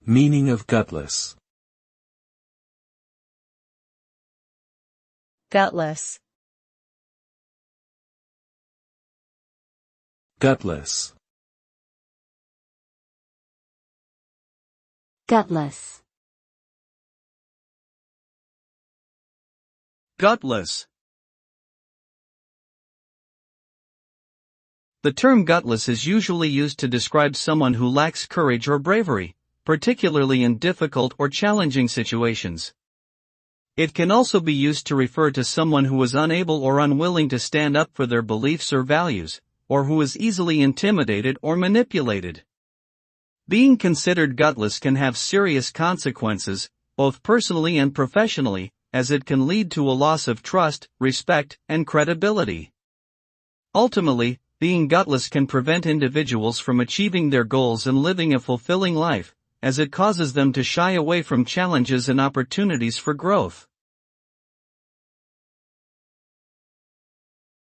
Meaning of gutless. Gutless. Gutless. Gutless. Gutless. The term gutless is usually used to describe someone who lacks courage or bravery, particularly in difficult or challenging situations. It can also be used to refer to someone who is unable or unwilling to stand up for their beliefs or values, or who is easily intimidated or manipulated. Being considered gutless can have serious consequences, both personally and professionally, as it can lead to a loss of trust, respect, and credibility. Ultimately, being gutless can prevent individuals from achieving their goals and living a fulfilling life, as it causes them to shy away from challenges and opportunities for growth.